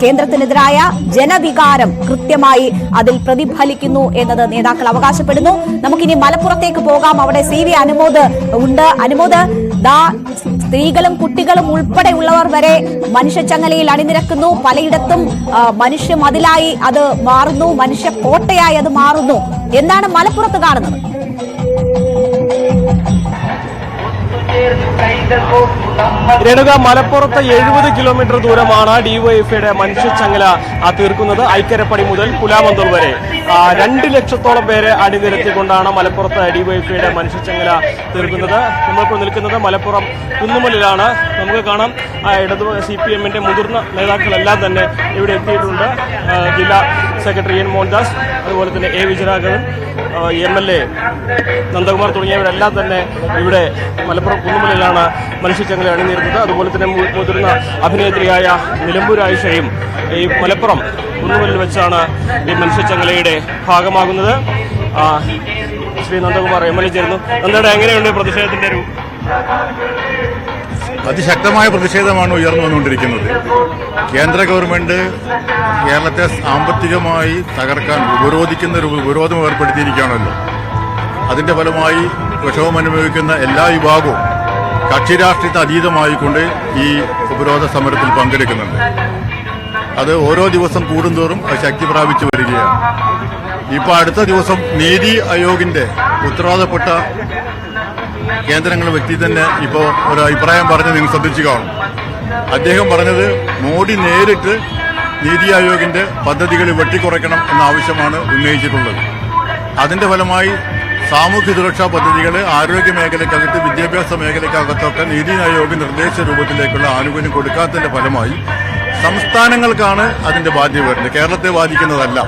കേന്ദ്രത്തിനെതിരായ ജനവികാരം കൃത്യമായി അതിൽ പ്രതിഫലിക്കുന്നു എന്നത് നേതാക്കൾ അവകാശപ്പെടുന്നു. നമുക്കിനി മലപ്പുറത്തേക്ക് പോകാം. അവിടെ CV അനുമോദ് ഉണ്ട്. അനുമോദ്, സ്ത്രീകളും കുട്ടികളും ഉൾപ്പെടെയുള്ളവർ വരെ മനുഷ്യച്ചങ്ങലയിൽ അണിനിരക്കുന്നു. പലയിടത്തും മനുഷ്യ മതിലായി അത് മാറുന്നു, മനുഷ്യ കോട്ടയായി അത് മാറുന്നു. എന്താണ് മലപ്പുറത്ത് കാണുന്നത്? രേണുക, മലപ്പുറത്ത് 70 കിലോമീറ്റർ ദൂരമാണ് ഡിവൈഎഫ്ഐയുടെ മനുഷ്യച്ചങ്ങല തീർക്കുന്നത്. ഐക്കരപ്പടി മുതൽ പുലാമന്തൂർ വരെ 2 ലക്ഷത്തോളം പേരെ അണിനിരത്തിക്കൊണ്ടാണ് മലപ്പുറത്ത് ഡിവൈഎഫ്ഐയുടെ മനുഷ്യച്ചങ്ങല തീർക്കുന്നത്. നമ്മളിപ്പോൾ നിൽക്കുന്നത് മലപ്പുറം കുന്നുമലിലാണ്. നമുക്ക് കാണാം ഇടതു CPM-ന്റെ മുതിർന്ന നേതാക്കളെല്ലാം തന്നെ ഇവിടെ എത്തിയിട്ടുണ്ട്. ജില്ലാ സെക്രട്ടറി എൻ മോഹൻദാസ്, അതുപോലെ തന്നെ A വിജയരാഘവൻ, MLA നന്ദകുമാർ തുടങ്ങിയവരെല്ലാം തന്നെ ഇവിടെ മലപ്പുറം കുന്നുമലിലാണ് മനുഷ്യച്ചങ്ങല അണിനിരുന്നത്. അതുപോലെ തന്നെ മുതിർന്ന അഭിനേത്രിയായ നിലമ്പൂർ ആയിഷയും ഈ മലപ്പുറം കുന്നുമലിൽ വെച്ചാണ് ഈ മനുഷ്യച്ചങ്ങലയുടെ ഭാഗമാകുന്നത്. ശ്രീ നന്ദകുമാർ MLA ചേരുന്നു. നന്ദയുടെ എങ്ങനെയുണ്ട് പ്രതിഷേധത്തിന്റെ ഒരു? അതിശക്തമായ പ്രതിഷേധമാണ് ഉയർന്നു വന്നുകൊണ്ടിരിക്കുന്നത്. കേന്ദ്ര ഗവൺമെന്റ് കേരളത്തെ സാമ്പത്തികമായി തകർക്കാൻ ഉപരോധിക്കുന്ന ഒരു ഉപരോധം ഏർപ്പെടുത്തിയിരിക്കുകയാണല്ലോ. അതിന്റെ ഫലമായി വിഷമം അനുഭവിക്കുന്ന എല്ലാ വിഭാഗവും കക്ഷി രാഷ്ട്രീയത്തെ അതീതമായിക്കൊണ്ട് ഈ ഉപരോധ സമരത്തിൽ പങ്കെടുക്കുന്നുണ്ട്. അത് ഓരോ ദിവസം കൂടുന്തോറും ശക്തി പ്രാപിച്ചു വരികയാണ്. ഇപ്പോൾ അടുത്ത ദിവസം നീതി ആയോഗിന്റെ ഉത്തരവാദപ്പെട്ട കേന്ദ്രങ്ങളുടെ വ്യക്തി തന്നെ ഇപ്പോൾ ഒരു അഭിപ്രായം പറഞ്ഞ് നിങ്ങൾ ശ്രദ്ധിച്ചു കാണും. അദ്ദേഹം പറഞ്ഞത് മോഡി നേരിട്ട് നീതി ആയോഗിന്റെ പദ്ധതികൾ വെട്ടിക്കുറയ്ക്കണം എന്ന ആവശ്യമാണ് ഉന്നയിച്ചിട്ടുള്ളത്. അതിന്റെ ഫലമായി സാമൂഹ്യ സുരക്ഷാ പദ്ധതികൾ ആരോഗ്യ മേഖലയ്ക്കകത്ത്, വിദ്യാഭ്യാസ മേഖലയ്ക്കകത്തൊക്കെ നീതി ആയോഗ് നിർദ്ദേശ രൂപത്തിലേക്കുള്ള ആനുകൂല്യം കൊടുക്കാത്തതിന്റെ ഫലമായി സംസ്ഥാനങ്ങൾക്കാണ് അതിന്റെ ബാധ്യത വരുന്നത്, കേരളത്തെ ബാധിക്കുന്നതല്ല.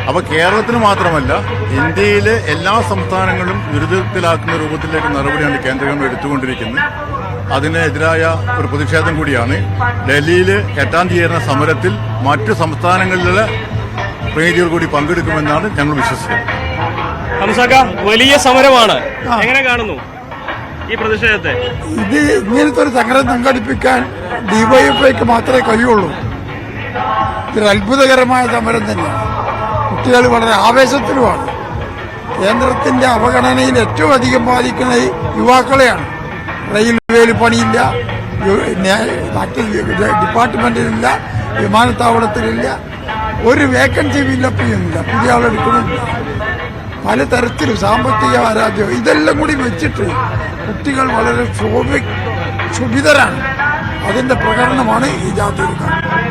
അപ്പോൾ കേരളത്തിന് മാത്രമല്ല, ഇന്ത്യയിലെ എല്ലാ സംസ്ഥാനങ്ങളും ദുരിതത്തിലാക്കുന്ന രൂപത്തിലേക്ക് നടപടിയാണ് കേന്ദ്ര ഗവൺമെന്റ് എടുത്തുകൊണ്ടിരിക്കുന്നത്. അതിനെതിരായ ഒരു പ്രതിഷേധം കൂടിയാണ്. ഡൽഹിയിൽ 8-ാം തീയതി ചേരുന്ന സമരത്തിൽ മറ്റു സംസ്ഥാനങ്ങളിലെ പ്രതിനിധികൾ കൂടി പങ്കെടുക്കുമെന്നാണ് ഞങ്ങൾ വിശ്വസിക്കുന്നത്. ഹംസക, വലിയ സമരമാണ്, എങ്ങനെ കാണുന്നു ഈ പ്രതിഷേധത്തെ? ഇത് ഇങ്ങനത്തെ ഒരു സമരം സംഘടിപ്പിക്കാൻ ഡിവൈഎഫ്ഐക്ക് മാത്രമേ കഴിയുള്ളൂ. ഇതൊരു അത്ഭുതകരമായ സമരം തന്നെയാണ്. കുട്ടികൾ വളരെ ആവേശത്തിലുമാണ്. കേന്ദ്രത്തിന്റെ അവഗണനയിൽ ഏറ്റവും അധികം ബാധിക്കുന്ന യുവാക്കളെയാണ്. റെയിൽവേയിൽ പണിയില്ല, മറ്റ് ഡിപ്പാർട്ട്മെന്റിലില്ല, വിമാനത്താവളത്തിലില്ല, ഒരു വേക്കൻസി ഫില്ലപ്പ് ചെയ്യുന്നില്ല, പുതിയ ആളെടുക്കുന്നില്ല. പലതരത്തിലും സാമ്പത്തിക അരാജ്യം ഇതെല്ലാം കൂടി വെച്ചിട്ട് കുട്ടികൾ വളരെ ക്ഷുഭിതരാണ്. അതിന്റെ പ്രകടനമാണ് ഈ ജാഥയിൽ കാണുന്നത്.